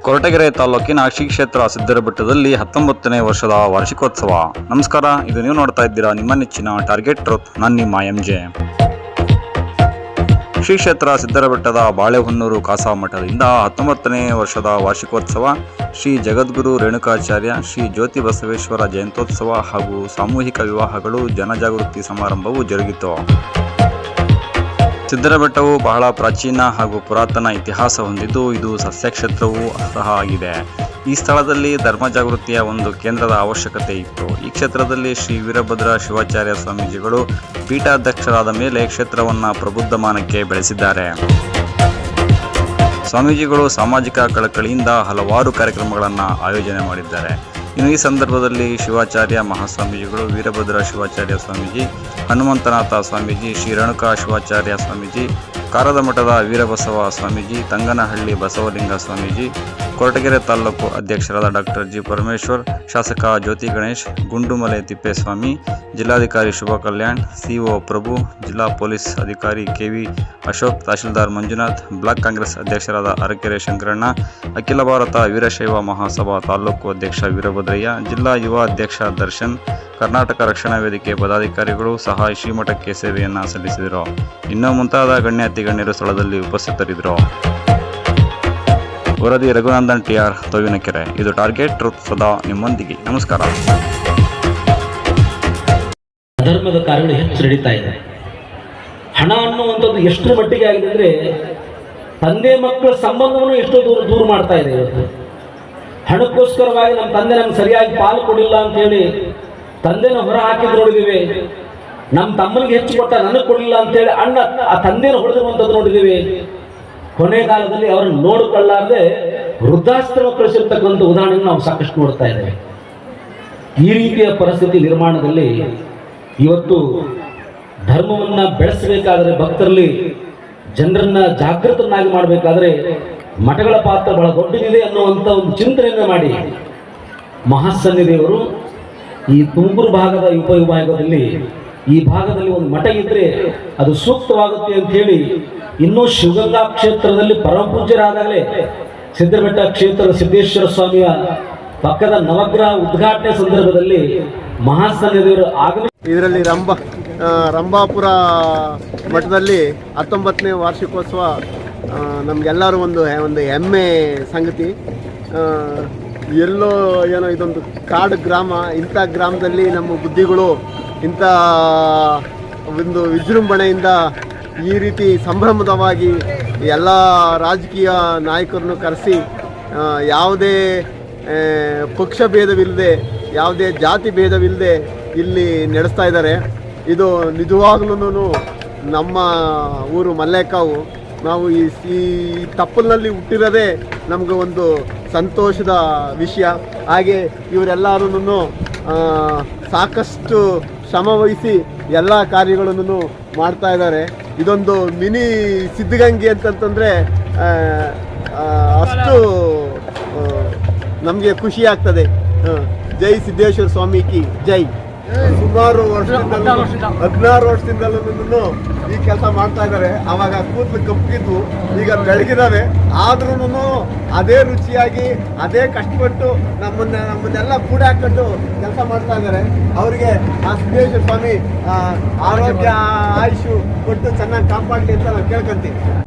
ಕೊರಟಗೆರೆ ತಾಲೂಕಿನ ಶ್ರೀ ಕ್ಷೇತ್ರ ಸಿದ್ದರಬೆಟ್ಟದಲ್ಲಿ 19ನೇ ವರ್ಷದ ವಾರ್ಷಿಕೋತ್ಸವ. ನಮಸ್ಕಾರ, ಇದು ನೀವು ನೋಡ್ತಾ ಇದ್ದೀರಾ ನಿಮ್ಮ ನೆಚ್ಚಿನ ಟಾರ್ಗೆಟ್ ಟ್ರೂತ್. ನಾನು ನಿಮ್ಮ MJ. ಶ್ರೀ ಕ್ಷೇತ್ರ ಸಿದ್ದರಬೆಟ್ಟದ ಬಾಳೆಹೊನ್ನೂರು ಕಾಸಾ ಮಠದಿಂದ 19ನೇ ವರ್ಷದ ವಾರ್ಷಿಕೋತ್ಸವ, ಶ್ರೀ ಜಗದ್ಗುರು ರೇಣುಕಾಚಾರ್ಯ, ಶ್ರೀ ಜ್ಯೋತಿ ಬಸವೇಶ್ವರ ಜಯಂತ್ಯೋತ್ಸವ ಹಾಗೂ ಸಾಮೂಹಿಕ ವಿವಾಹಗಳು ಜನಜಾಗೃತಿ ಸಮಾರಂಭವು ಜರುಗಿತು. ಸಿದ್ದರಬೆಟ್ಟವು ಬಹಳ ಪ್ರಾಚೀನ ಹಾಗೂ ಪುರಾತನ ಇತಿಹಾಸ ಹೊಂದಿದ್ದು, ಇದು ಸಸ್ಯಕ್ಷೇತ್ರವೂ ಸಹ ಆಗಿದೆ. ಈ ಸ್ಥಳದಲ್ಲಿ ಧರ್ಮ ಜಾಗೃತಿಯ ಒಂದು ಕೇಂದ್ರದ ಅವಶ್ಯಕತೆ ಇತ್ತು. ಈ ಕ್ಷೇತ್ರದಲ್ಲಿ ಶ್ರೀ ವೀರಭದ್ರ ಶಿವಾಚಾರ್ಯ ಸ್ವಾಮೀಜಿಗಳು ಪೀಠಾಧ್ಯಕ್ಷರಾದ ಮೇಲೆ ಕ್ಷೇತ್ರವನ್ನು ಪ್ರಬುದ್ಧಮಾನಕ್ಕೆ ಬೆಳೆಸಿದ್ದಾರೆ. ಸ್ವಾಮೀಜಿಗಳು ಸಾಮಾಜಿಕ ಕಳಕಳಿಯಿಂದ ಹಲವಾರು ಕಾರ್ಯಕ್ರಮಗಳನ್ನು ಆಯೋಜನೆ ಮಾಡಿದ್ದಾರೆ. ಇನ್ನು ಈ ಸಂದರ್ಭದಲ್ಲಿ ಶಿವಾಚಾರ್ಯ ಮಹಾಸ್ವಾಮೀಜಿಗಳು, ವೀರಭದ್ರ ಶಿವಾಚಾರ್ಯ ಸ್ವಾಮೀಜಿ, ಹನುಮಂತನಾಥ ಸ್ವಾಮೀಜಿ, ಶ್ರೀ ರೇಣುಕಾ ಶಿವಾಚಾರ್ಯ ಸ್ವಾಮೀಜಿ, ಕಾರದ ಮಠದ ವೀರಬಸವ ಸ್ವಾಮೀಜಿ, ತಂಗನಹಳ್ಳಿ ಬಸವಲಿಂಗ ಸ್ವಾಮೀಜಿ, ಕೊರಟಗೆರೆ ತಾಲೂಕು ಅಧ್ಯಕ್ಷರಾದ ಡಾಕ್ಟರ್ ಜಿ ಪರಮೇಶ್ವರ್, ಶಾಸಕ ಜ್ಯೋತಿ ಗಣೇಶ್, ಗುಂಡುಮಲೆ ತಿಪ್ಪೇಸ್ವಾಮಿ, ಜಿಲ್ಲಾಧಿಕಾರಿ ಶುಭ ಕಲ್ಯಾಣ್, CO ಪ್ರಭು, ಜಿಲ್ಲಾ ಪೊಲೀಸ್ ಅಧಿಕಾರಿ KV ಅಶೋಕ್, ತಹಶೀಲ್ದಾರ್ ಮಂಜುನಾಥ್, ಬ್ಲಾಕ್ ಕಾಂಗ್ರೆಸ್ ಅಧ್ಯಕ್ಷರಾದ ಅರಕೆರೆ ಶಂಕರಣ್ಣ, ಅಖಿಲ ಭಾರತ ವೀರಶೈವ ಮಹಾಸಭಾ ತಾಲೂಕು ಅಧ್ಯಕ್ಷ ವೀರಭದ್ರಯ್ಯ, ಜಿಲ್ಲಾ ಯುವ ಅಧ್ಯಕ್ಷ ದರ್ಶನ್, ಕರ್ನಾಟಕ ರಕ್ಷಣಾ ವೇದಿಕೆ ಪದಾಧಿಕಾರಿಗಳು ಸಹ ಶ್ರೀಮಠಕ್ಕೆ ಸೇವೆಯನ್ನು ಸಲ್ಲಿಸಿದರು. ಇನ್ನೂ ಮುಂತಾದ ಗಣ್ಯರು ಸ್ಥಳದಲ್ಲಿ ಉಪಸ್ಥಿತರಿದ್ದರು. ವರದಿ ರಘುನಂದನ್ TR, ತೋವಿನಕೆರೆ. ಇದು ಟಾರ್ಗೆಟ್ ಟ್ರೂತ್, ಸದಾ ನಿಮ್ಮೊಂದಿಗೆ. ನಮಸ್ಕಾರ. ಧರ್ಮದ ಕಾರ್ಯಗಳು ಹೆಚ್ಚು ನಡೀತಾ ಇದೆ. ಹಣ ಅನ್ನುವಂಥದ್ದು ಎಷ್ಟರ ಮಟ್ಟಿಗೆ ಆಗಿದೆ ಅಂದರೆ, ತಂದೆ ಮಕ್ಕಳ ಸಂಬಂಧವನ್ನು ಎಷ್ಟೋ ದೂರ ಮಾಡ್ತಾ ಇದೆ. ಇವತ್ತು ಹಣಕ್ಕೋಸ್ಕರವಾಗಿ ನಮ್ಮ ತಂದೆ ನಮ್ಗೆ ಸರಿಯಾಗಿ ಪಾಲು ಕೊಡಿಲ್ಲ ಅಂತೇಳಿ ತಂದೆನ ಹೊರ ಹಾಕಿದ್ದು ನೋಡಿದ್ದೀವಿ. ನಮ್ಮ ತಮ್ಮನಿಗೆ ಹೆಚ್ಚು ಕೊಟ್ಟ ನನಗೆ ಕೊಡಲಿಲ್ಲ ಅಂತೇಳಿ ಅಣ್ಣ ಆ ತಂದೆನ ಹೊಡೆದಿರುವಂಥದ್ದು ನೋಡಿದ್ದೀವಿ. ಕೊನೆಗಾಲದಲ್ಲಿ ಅವರನ್ನು ನೋಡಿಕೊಳ್ಳಾರದೆ ವೃದ್ಧಾಶ್ರಮ ಕಳಿಸಿರ್ತಕ್ಕಂಥ ಉದಾಹರಣೆ ನಾವು ಸಾಕಷ್ಟು ನೋಡ್ತಾ ಇದ್ದೇವೆ. ಈ ರೀತಿಯ ಪರಿಸ್ಥಿತಿ ನಿರ್ಮಾಣದಲ್ಲಿ ಇವತ್ತು ಧರ್ಮವನ್ನು ಬೆಳೆಸಬೇಕಾದರೆ, ಭಕ್ತರಲ್ಲಿ ಜನರನ್ನ ಜಾಗೃತರನ್ನಾಗಿ ಮಾಡಬೇಕಾದ್ರೆ ಮಠಗಳ ಪಾತ್ರ ಬಹಳ ದೊಡ್ಡದಿದೆ ಅನ್ನುವಂಥ ಒಂದು ಚಿಂತನೆಯನ್ನು ಮಾಡಿ ಮಹಾಸನ್ನಿಧಿಯವರು ಈ ತುಮಕೂರು ಭಾಗದ ಉಪವಿಭಾಗದಲ್ಲಿ ಈ ಭಾಗದಲ್ಲಿ ಒಂದು ಮಠ ಇದ್ದರೆ ಅದು ಸೂಕ್ತವಾಗುತ್ತೆ ಅಂತ ಹೇಳಿ, ಇನ್ನೂ ಶಿವಗಂಗಾ ಕ್ಷೇತ್ರದಲ್ಲಿ ಪರಮ ಪೂಜ್ಯರಾದಾಗಲೇ ಸಿದ್ದರಬೆಟ್ಟ ಕ್ಷೇತ್ರದ ಸಿದ್ದೇಶ್ವರ ಸ್ವಾಮಿಯ ಪಕ್ಕದ ನವಗ್ರಹ ಉದ್ಘಾಟನೆ ಸಂದರ್ಭದಲ್ಲಿ ಮಹಾಸನ್ನಿಧಿಯವರು ಆಗಮನ. ಇದರಲ್ಲಿ ರಂಭಾಪುರ ಮಠದಲ್ಲಿ 19ನೇ ವಾರ್ಷಿಕೋತ್ಸವ ನಮಗೆಲ್ಲರೂ ಒಂದು ಹೆಮ್ಮೆ ಸಂಗತಿ. ಎಲ್ಲೋ ಏನೋ ಇದೊಂದು ಕಾಡು ಗ್ರಾಮ, ಇಂಥ ಗ್ರಾಮದಲ್ಲಿ ನಮ್ಮ ಬುದ್ಧಿಗಳು ಇಂಥ ಒಂದು ವಿಜೃಂಭಣೆಯಿಂದ ಈ ರೀತಿ ಸಂಭ್ರಮದವಾಗಿ ಎಲ್ಲ ರಾಜಕೀಯ ನಾಯಕರನ್ನು ಕರೆಸಿ ಯಾವುದೇ ಪಕ್ಷ ಭೇದವಿಲ್ಲದೆ, ಯಾವುದೇ ಜಾತಿ ಭೇದವಿಲ್ಲದೆ ಇಲ್ಲಿ ನಡೆಸ್ತಾ ಇದ್ದಾರೆ. ಇದು ನಿಜವಾಗ್ಲೂ ನಮ್ಮ ಊರು ಮಲ್ಲೇಕಾವು. ನಾವು ಈ ತಪ್ಪಲಿನಲ್ಲಿ ಹುಟ್ಟಿರೋದೇ ನಮಗೆ ಒಂದು ಸಂತೋಷದ ವಿಷಯ. ಹಾಗೆ ಇವರೆಲ್ಲರೂ ಸಾಕಷ್ಟು ಶ್ರಮವಹಿಸಿ ಎಲ್ಲ ಕಾರ್ಯಗಳನ್ನು ಮಾಡ್ತಾ ಇದ್ದಾರೆ. ಇದೊಂದು ಮಿನಿ ಸಿದ್ಧಗಂಗೆ ಅಂತಂತಂದರೆ ಅಷ್ಟು ನಮಗೆ ಖುಷಿ ಆಗ್ತದೆ. ಜೈ ಸಿದ್ದೇಶ್ವರ ಸ್ವಾಮಿ ಕಿ ಜೈ. ಸುಮಾರು ವರ್ಷದಿಂದ 16 ವರ್ಷದಿಂದಲೂ ಈ ಕೆಲಸ ಮಾಡ್ತಾ ಇದ್ದಾರೆ. ಆವಾಗ ಕೂದಲು ಕಪ್ಪಗಿದ್ವು, ಈಗ ಬೆಳಗಿದಾವೆ. ಆದ್ರೂ ಅದೇ ರುಚಿಯಾಗಿ ಅದೇ ಕಷ್ಟಪಟ್ಟು ನಮ್ಮನ್ನೆಲ್ಲ ಕೂಡ ಹಾಕೊಂಡು ಕೆಲಸ ಮಾಡ್ತಾ ಇದ್ದಾರೆ. ಅವರಿಗೆ ಆ ಸಿದ್ದೇಶ್ವರ ಸ್ವಾಮಿ ಆರೋಗ್ಯ ಆಯುಷು ಕೊಟ್ಟು ಚೆನ್ನಾಗಿ ಕಾಪಾಡಲಿ ಅಂತ ನಾವು ಕೇಳ್ಕೊಂತೀವಿ.